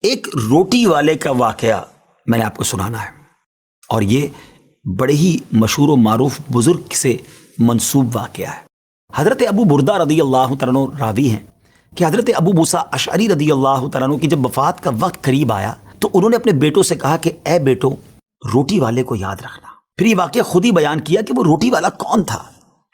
ایک روٹی والے کا واقعہ میں نے آپ کو سنانا ہے، اور یہ بڑے ہی مشہور و معروف بزرگ سے منسوب واقعہ ہے۔ حضرت ابو بردہ رضی اللہ تعالیٰ عنہ راوی ہیں کہ حضرت ابو موسیٰ اشعری رضی اللہ تعالیٰ عنہ کی جب وفات کا وقت قریب آیا تو انہوں نے اپنے بیٹوں سے کہا کہ اے بیٹو، روٹی والے کو یاد رکھنا۔ پھر یہ واقعہ خود ہی بیان کیا کہ وہ روٹی والا کون تھا۔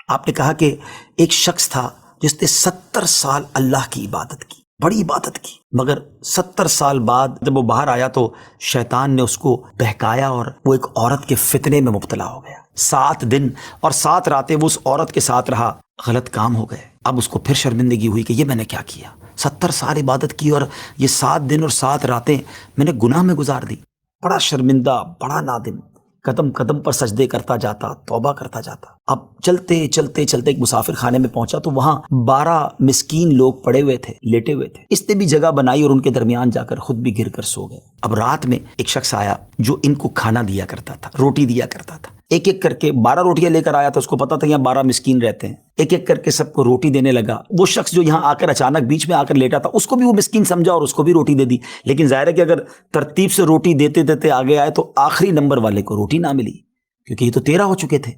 آپ نے کہا کہ ایک شخص تھا جس نے 70 سال اللہ کی عبادت کی، بڑی عبادت کی، مگر 70 سال بعد جب وہ باہر آیا تو شیطان نے اس کو بہکایا اور وہ ایک عورت کے فتنے میں مبتلا ہو گیا۔ 7 دن اور 7 راتیں وہ اس عورت کے ساتھ رہا، غلط کام ہو گئے۔ اب اس کو پھر شرمندگی ہوئی کہ یہ میں نے کیا کیا، 70 سال عبادت کی اور یہ 7 دن اور 7 راتیں میں نے گناہ میں گزار دی۔ بڑا شرمندہ، بڑا نادم، قدم قدم پر سجدے کرتا جاتا، توبہ کرتا جاتا۔ اب چلتے چلتے چلتے ایک مسافر خانے میں پہنچا تو وہاں 12 مسکین لوگ پڑے ہوئے تھے، لیٹے ہوئے تھے۔ اس نے بھی جگہ بنائی اور ان کے درمیان جا کر خود بھی گر کر سو گئے۔ اب رات میں ایک شخص آیا جو ان کو کھانا دیا کرتا تھا، روٹی دیا کرتا تھا۔ ایک ایک کر کے 12 روٹیاں لے کر آیا تو اس کو پتا تھا یہاں 12 مسکین رہتے ہیں۔ ایک ایک کر کے سب کو روٹی دینے لگا۔ وہ شخص جو یہاں آ کر اچانک بیچ میں آ کر لیٹا تھا، اس کو بھی وہ مسکین سمجھا اور اس کو بھی روٹی دے دی۔ لیکن ظاہر ہے کہ اگر ترتیب سے روٹی دیتے دیتے آگے آئے تو آخری نمبر والے کو روٹی نہ ملی، کیونکہ یہ تو 13 ہو چکے تھے۔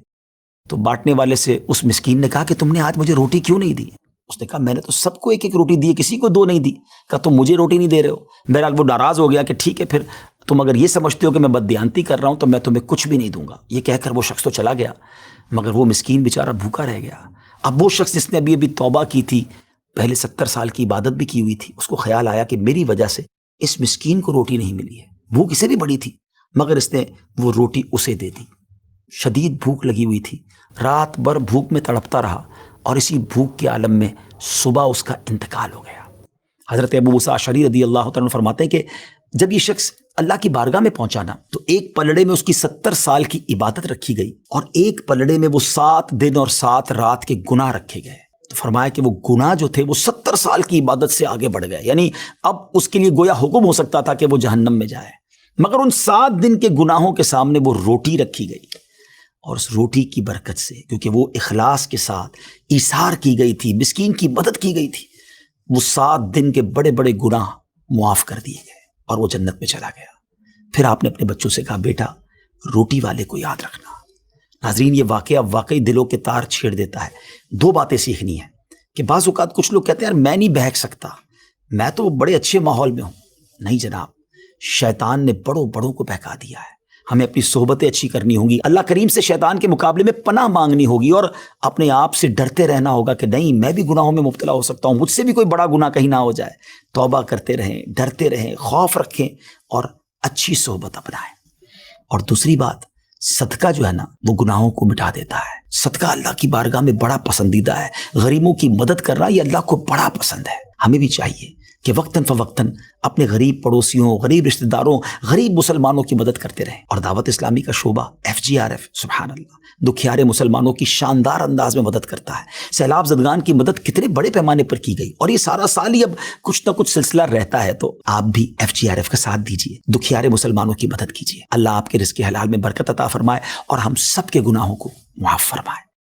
تو بانٹنے والے سے اس مسکین نے کہا کہ تم نے آج مجھے روٹی کیوں نہیں دی؟ اس نے کہا میں نے تو سب کو ایک ایک روٹی دی، کسی کو 2 نہیں دی۔ کہا تم مجھے روٹی نہیں دے رہے ہو۔ بہرحال وہ ناراض ہو گیا کہ ٹھیک ہے، پھر تم اگر یہ سمجھتے ہو کہ میں بددیانتی کر رہا ہوں تو میں تمہیں کچھ بھی نہیں دوں گا۔ یہ کہہ کر وہ شخص تو چلا گیا، مگر وہ مسکین بیچارہ بھوکا رہ گیا۔ اب وہ شخص جس نے ابھی توبہ کی تھی، پہلے 70 سال کی عبادت بھی کی ہوئی تھی، اس کو خیال آیا کہ میری وجہ سے اس مسکین کو روٹی نہیں ملی ہے۔ بھوک اسے بھی بڑی تھی، مگر اس نے وہ روٹی اسے دے دی۔ شدید بھوک لگی ہوئی تھی، رات بھر بھوک میں تڑپتا رہا، اور اسی بھوک کے عالم میں صبح اس کا انتقال ہو گیا۔ حضرت ابو موسیٰ اشعری رضی اللہ تعالیٰ عنہ فرماتے ہیں کہ جب یہ شخص اللہ کی بارگاہ میں پہنچا نا تو ایک پلڑے میں اس کی 70 سال کی عبادت رکھی گئی، اور ایک پلڑے میں وہ 7 دن اور 7 رات کے گناہ رکھے گئے۔ تو فرمایا کہ وہ گناہ جو تھے وہ 70 سال کی عبادت سے آگے بڑھ گئے، یعنی اب اس کے لیے گویا حکم ہو سکتا تھا کہ وہ جہنم میں جائے، مگر ان 7 دن کے گناہوں کے سامنے وہ روٹی رکھی گئی، اور اس روٹی کی برکت سے، کیونکہ وہ اخلاص کے ساتھ ایثار کی گئی تھی، مسکین کی مدد کی گئی تھی، وہ 7 دن کے بڑے بڑے گناہ معاف کر دیے گئے اور وہ جنت میں چلا گیا۔ پھر آپ نے اپنے بچوں سے کہا بیٹا روٹی والے کو یاد رکھنا۔ ناظرین، یہ واقعہ واقعی دلوں کے تار چھیڑ دیتا ہے۔ 2 باتیں سیکھنی ہیں کہ بعض اوقات کچھ لوگ کہتے ہیں یار میں نہیں بہک سکتا، میں تو بڑے اچھے ماحول میں ہوں۔ نہیں جناب، شیطان نے بڑوں بڑوں کو بہکا دیا ہے۔ ہمیں اپنی صحبتیں اچھی کرنی ہوں گی، اللہ کریم سے شیطان کے مقابلے میں پناہ مانگنی ہوگی، اور اپنے آپ سے ڈرتے رہنا ہوگا کہ نہیں میں بھی گناہوں میں مبتلا ہو سکتا ہوں، مجھ سے بھی کوئی بڑا گناہ کہیں نہ ہو جائے۔ توبہ کرتے رہیں، ڈرتے رہیں، خوف رکھیں اور اچھی صحبت اپنائیں۔ اور دوسری بات، صدقہ جو ہے نا وہ گناہوں کو مٹا دیتا ہے۔ صدقہ اللہ کی بارگاہ میں بڑا پسندیدہ ہے۔ غریبوں کی مدد کرنا یہ اللہ کو بڑا پسند ہے۔ ہمیں بھی چاہیے کہ وقتاً فوقتاً اپنے غریب پڑوسیوں، غریب رشتہ داروں، غریب مسلمانوں کی مدد کرتے رہیں۔ اور دعوت اسلامی کا شعبہ FGRF سبحان اللہ دکھیارے مسلمانوں کی شاندار انداز میں مدد کرتا ہے۔ سیلاب زدگان کی مدد کتنے بڑے پیمانے پر کی گئی، اور یہ سارا سال ہی اب کچھ نہ کچھ سلسلہ رہتا ہے، تو آپ بھی FGRF کا ساتھ دیجیے، دکھیارے مسلمانوں کی مدد کیجیے۔ اللہ آپ کے رزق حلال میں برکت عطا فرمائے اور ہم سب کے گناہوں کو معاف فرمائے۔